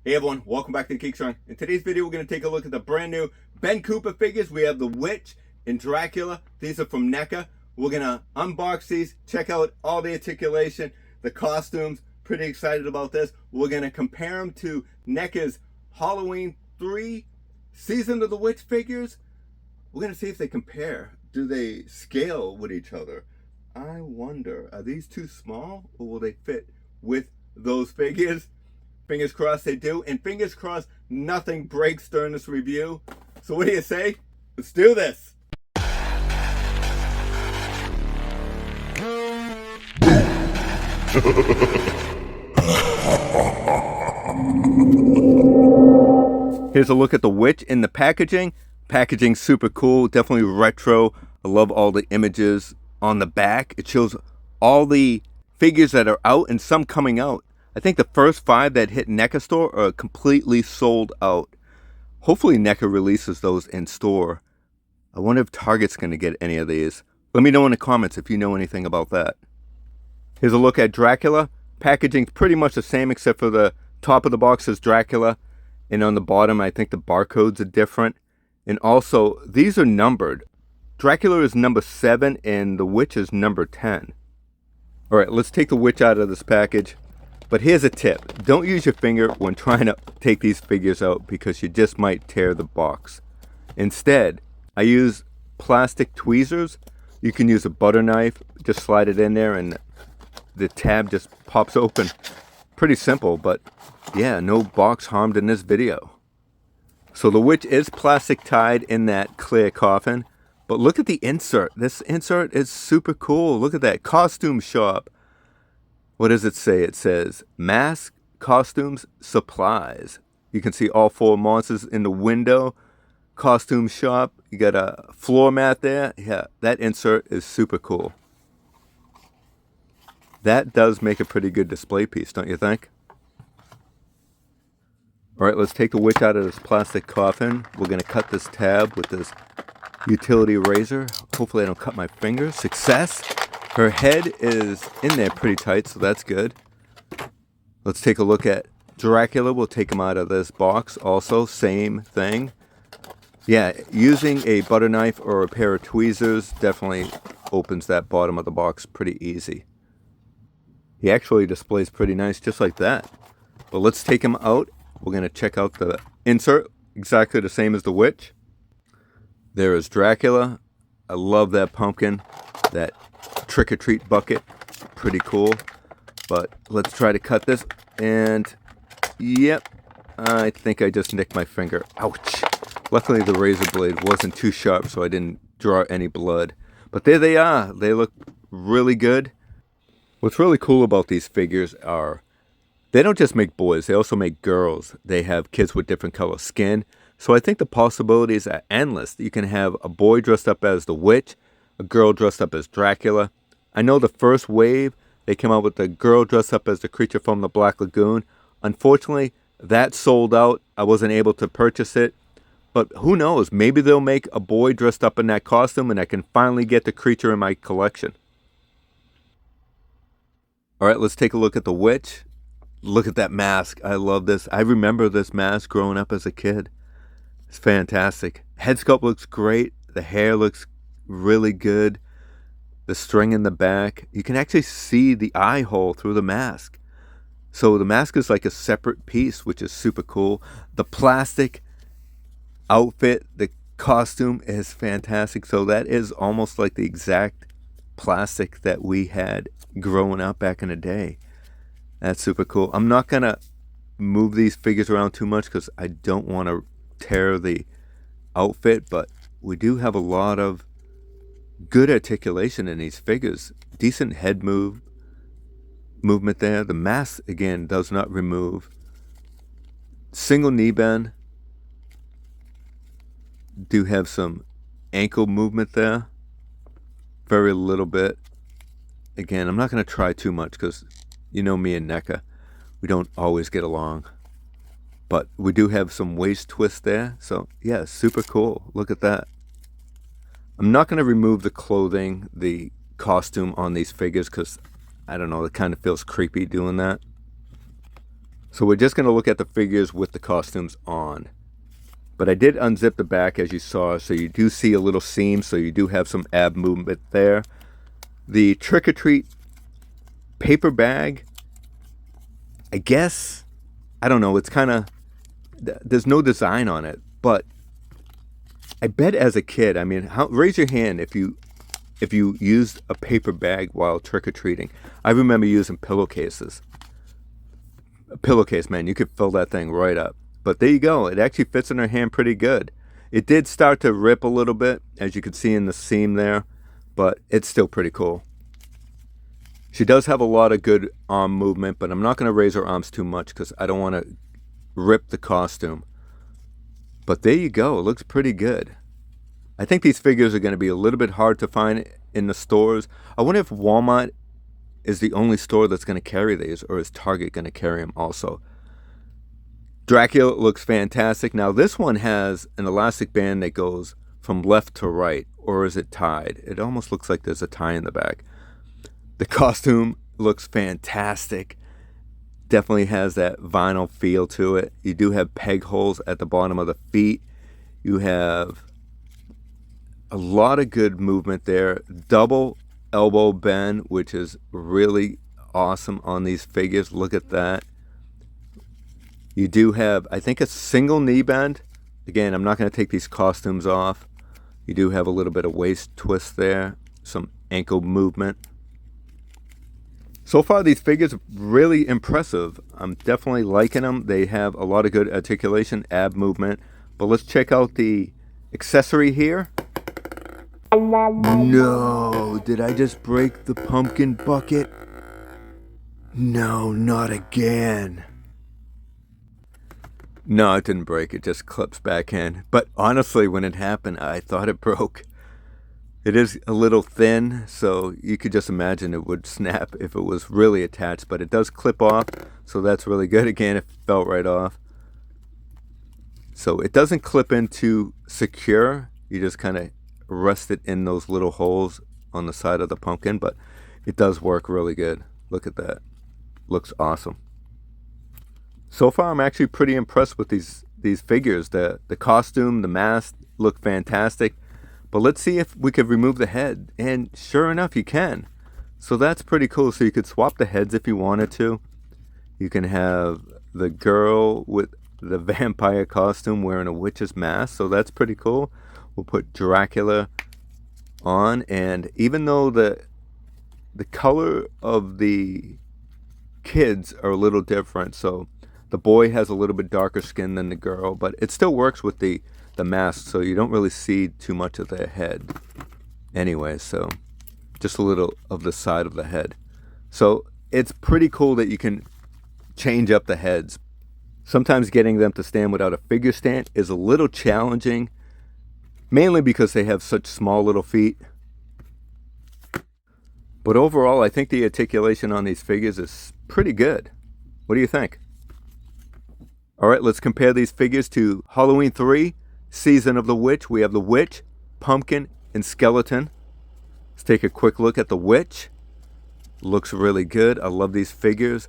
Hey everyone, welcome back to the Geek Strong. In today's video, we're going to take a look at the brand new Ben Cooper figures. We have the Witch and Dracula. These are from Neca. We're going to unbox these, check out all the articulation, the costumes. Pretty excited about this. We're going to compare them to Neca's Halloween 3 Season of the Witch figures. We're going to see if they compare. Do they scale with each other? I wonder, are these too small or will they fit with those figures? Fingers crossed they do, and fingers crossed nothing breaks during this review. So what do you say? Let's do this! Here's a look at the Witch in the packaging. Packaging super cool, definitely retro. I love all the images on the back. It shows all the figures that are out and some coming out. I think the first 5 that hit Neca store are completely sold out. Hopefully Neca releases those in store. I wonder if Target's going to get any of these. Let me know in the comments if you know anything about that. Here's a look at Dracula. Packaging's pretty much the same except for the top of the box says Dracula. And on the bottom I think the barcodes are different. And also these are numbered. Dracula is number 7 and the Witch is number 10. Alright, let's take the Witch out of this package. But here's a tip. Don't use your finger when trying to take these figures out because you just might tear the box. Instead, I use plastic tweezers. You can use a butter knife. Just slide it in there and the tab just pops open. Pretty simple, but yeah, no box harmed in this video. So the Witch is plastic tied in that clear coffin. But look at the insert. This insert is super cool. Look at that. Costume shop. What does it say? It says, mask, costumes, supplies. You can see all 4 monsters in the window. Costume shop. You got a floor mat there. Yeah, that insert is super cool. That does make a pretty good display piece, don't you think? Alright, let's take the Witch out of this plastic coffin. We're going to cut this tab with this utility razor. Hopefully I don't cut my fingers. Success! Her head is in there pretty tight, so that's good. Let's take a look at Dracula. We'll take him out of this box also. Same thing. Yeah, using a butter knife or a pair of tweezers definitely opens that bottom of the box pretty easy. He actually displays pretty nice just like that. But let's take him out. We're going to check out the insert. Exactly the same as the Witch. There is Dracula. I love that pumpkin. That trick-or-treat bucket, pretty cool. But let's try to cut this, and yep, I think I just nicked my finger. Ouch. Luckily the razor blade wasn't too sharp, so I didn't draw any blood. But there they are. They look really good. What's really cool about these figures are they don't just make boys, they also make girls. They have kids with different color skin, so I think the possibilities are endless. You can have a boy dressed up as the Witch, a girl dressed up as Dracula. I know the first wave, they came out with the girl dressed up as the creature from the Black Lagoon. Unfortunately, that sold out. I wasn't able to purchase it. But who knows? Maybe they'll make a boy dressed up in that costume and I can finally get the creature in my collection. Alright, let's take a look at the Witch. Look at that mask. I love this. I remember this mask growing up as a kid. It's fantastic. Head sculpt looks great. The hair looks really good. The string in the back, you can actually see the eye hole through the mask. So the mask is like a separate piece, which is super cool. The plastic outfit, the costume is fantastic. So that is almost like the exact plastic that we had growing up back in the day. That's super cool. I'm not gonna move these figures around too much because I don't want to tear the outfit, but we do have a lot of good articulation in these figures. Decent head movement there. The mask again does not remove. Single knee bend. Do have some ankle movement there. Very little bit. Again, I'm not going to try too much because you know me and Neca. We don't always get along. But we do have some waist twist there. So yeah, super cool. Look at that. I'm not going to remove the clothing, the costume on these figures because I don't know, it kind of feels creepy doing that. So we're just going to look at the figures with the costumes on. But I did unzip the back, as you saw, so you do see a little seam, so you do have some ab movement there. The Trick or Treat paper bag, I guess, I don't know, it's kind of, there's no design on it, but I bet as a kid, I mean, raise your hand if you used a paper bag while trick-or-treating. I remember using pillowcases. A pillowcase, man, you could fill that thing right up. But there you go, it actually fits in her hand pretty good. It did start to rip a little bit, as you can see in the seam there, but it's still pretty cool. She does have a lot of good arm movement, but I'm not going to raise her arms too much because I don't want to rip the costume. But there you go, it looks pretty good. I think these figures are going to be a little bit hard to find in the stores. I wonder if Walmart is the only store that's going to carry these, or is Target going to carry them also? Dracula looks fantastic. Now this one has an elastic band that goes from left to right, or is it tied? It almost looks like there's a tie in the back. The costume looks fantastic. Definitely has that vinyl feel to it. You do have peg holes at the bottom of the feet. You have a lot of good movement there. Double elbow bend, which is really awesome on these figures. Look at that. You do have, I think, a single knee bend. Again, I'm not going to take these costumes off. You do have a little bit of waist twist there, some ankle movement. So far, these figures are really impressive. I'm definitely liking them. They have a lot of good articulation, ab movement. But let's check out the accessory here. No, did I just break the pumpkin bucket? No, not again. No, it didn't break. It just clips back in. But honestly, when it happened, I thought it broke. It is a little thin, so you could just imagine it would snap if it was really attached. But it does clip off, so that's really good. Again, it fell right off. So it doesn't clip in too secure. You just kind of rest it in those little holes on the side of the pumpkin. But it does work really good. Look at that. Looks awesome. So far, I'm actually pretty impressed with these figures. The costume, the mask look fantastic. But let's see if we could remove the head. And sure enough, you can. So that's pretty cool. So you could swap the heads if you wanted to. You can have the girl with the vampire costume wearing a witch's mask. So that's pretty cool. We'll put Dracula on. And even though the color of the kids are a little different, so the boy has a little bit darker skin than the girl, but it still works with the mask, so you don't really see too much of their head. Anyway, so just a little of the side of the head. So it's pretty cool that you can change up the heads. Sometimes getting them to stand without a figure stand is a little challenging, mainly because they have such small little feet. But overall, I think the articulation on these figures is pretty good. What do you think? All right, let's compare these figures to Halloween 3, Season of the Witch. We have the witch, pumpkin, and skeleton. Let's take a quick look at the witch. Looks really good. I love these figures.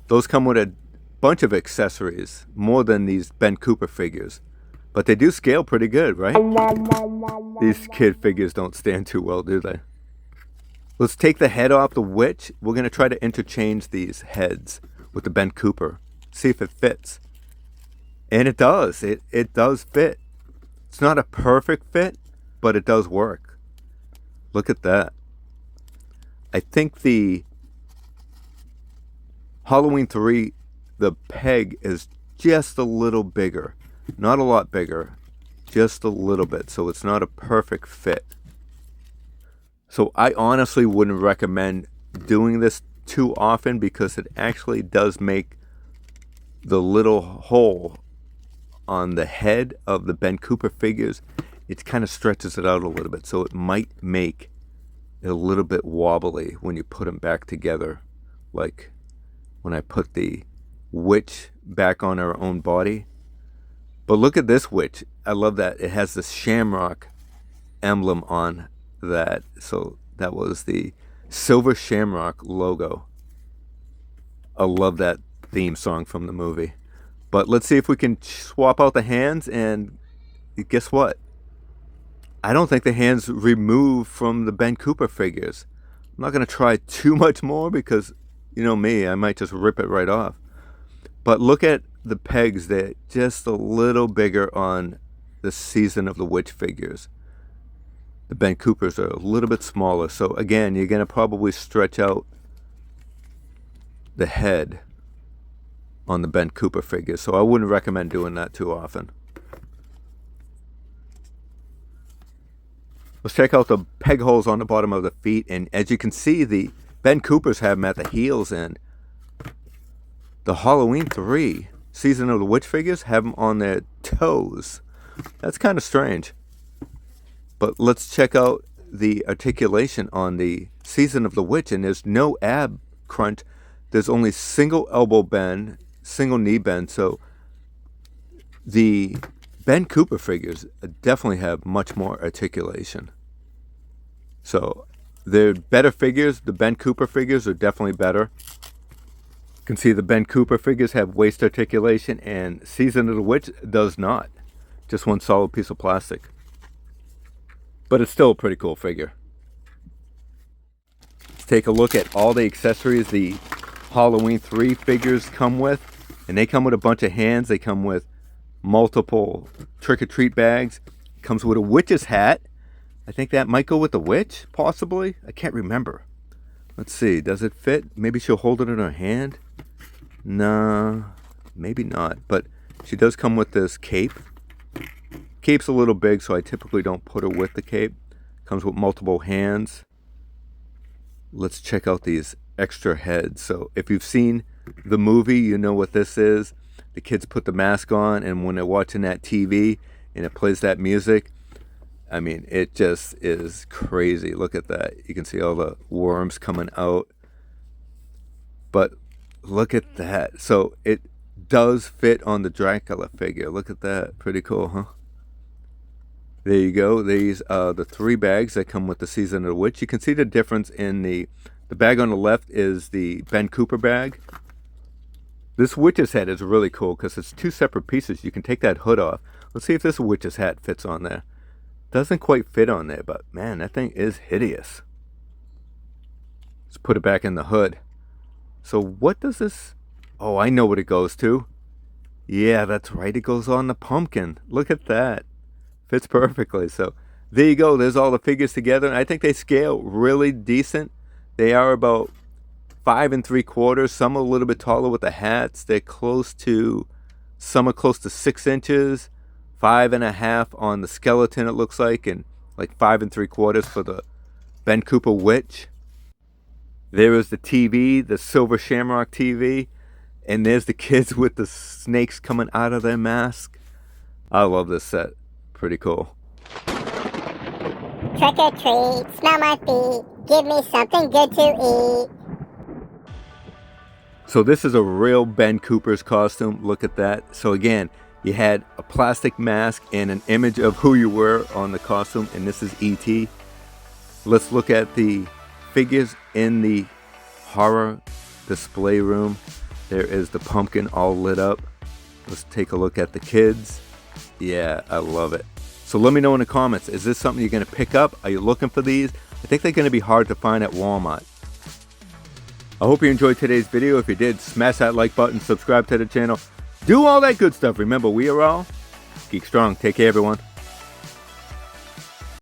Those come with a bunch of accessories, more than these Ben Cooper figures. But they do scale pretty good, right? These kid figures don't stand too well, do they? Let's take the head off the witch. We're going to try to interchange these heads with the Ben Cooper. See if it fits. And it does. It does fit. It's not a perfect fit, but it does work. Look at that. I think the Halloween 3, the peg is just a little bigger. Not a lot bigger. Just a little bit. So it's not a perfect fit. So I honestly wouldn't recommend doing this too often because it actually does make the little hole on the head of the Ben Cooper figures, it kind of stretches it out a little bit. So it might make it a little bit wobbly when you put them back together. Like when I put the witch back on her own body. But look at this witch. I love that. It has this shamrock emblem on that. So that was the silver shamrock logo. I love that theme song from the movie. But let's see if we can swap out the hands, and guess what? I don't think the hands remove from the Ben Cooper figures. I'm not going to try too much more because, you know me, I might just rip it right off. But look at the pegs. They're just a little bigger on the Season of the Witch figures. The Ben Coopers are a little bit smaller. So again, you're going to probably stretch out the head on the Ben Cooper figures. So I wouldn't recommend doing that too often. Let's check out the peg holes on the bottom of the feet. And as you can see, the Ben Coopers have them at the heels, and the Halloween 3 Season of the Witch figures have them on their toes. That's kind of strange. But let's check out the articulation on the Season of the Witch, and there's no ab crunch. There's only single elbow bend, single knee bend. So the Ben Cooper figures definitely have much more articulation. So they're better figures. The Ben Cooper figures are definitely better. You can see the Ben Cooper figures have waist articulation, and Season of the Witch does not. Just one solid piece of plastic. But it's still a pretty cool figure. Let's take a look at all the accessories the Halloween 3 figures come with. And they come with a bunch of hands. They come with multiple trick-or-treat bags. It comes with a witch's hat. I think that might go with the witch, possibly. I can't remember. Let's see. Does it fit? Maybe she'll hold it in her hand. Nah, maybe not. But she does come with this cape. Cape's a little big, so I typically don't put her with the cape. Comes with multiple hands. Let's check out these extra heads. So if you've seen the movie, you know what this is. The kids put the mask on, and when they're watching that TV and it plays that music, I mean, it just is crazy. Look at that. You can see all the worms coming out. But look at that. So it does fit on the Dracula figure. Look at that. Pretty cool, huh? There you go. These are the 3 bags that come with the Season of the Witch. You can see the difference in the bag on the left is the Ben Cooper bag. This witch's hat is really cool because it's 2 separate pieces. You can take that hood off. Let's see if this witch's hat fits on there. Doesn't quite fit on there, but man, that thing is hideous. Let's put it back in the hood. So what does this... Oh, I know what it goes to. Yeah, that's right. It goes on the pumpkin. Look at that. Fits perfectly. So there you go. There's all the figures together. And I think they scale really decent. They are about 5 3/4. Some are a little bit taller with the hats. They're close to... Some are close to 6 inches. 5 1/2 on the skeleton, it looks like, and like 5 3/4 for the Ben Cooper witch. There is the TV, the Silver Shamrock TV, and there's the kids with the snakes coming out of their mask. I love this set. Pretty cool. Trick or treat, smell my feet, give me something good to eat. So this is a real Ben Cooper's costume. Look at that. So again, you had a plastic mask and an image of who you were on the costume, and this is E.T. Let's look at the figures in the horror display room. There is the pumpkin all lit up. Let's take a look at the kids. Yeah, I love it. So let me know in the comments, is this something you're going to pick up? Are you looking for these? I think they're going to be hard to find at Walmart. I hope you enjoyed today's video. If you did, smash that like button, subscribe to the channel. Do all that good stuff. Remember, we are all Geek Strong. Take care, everyone.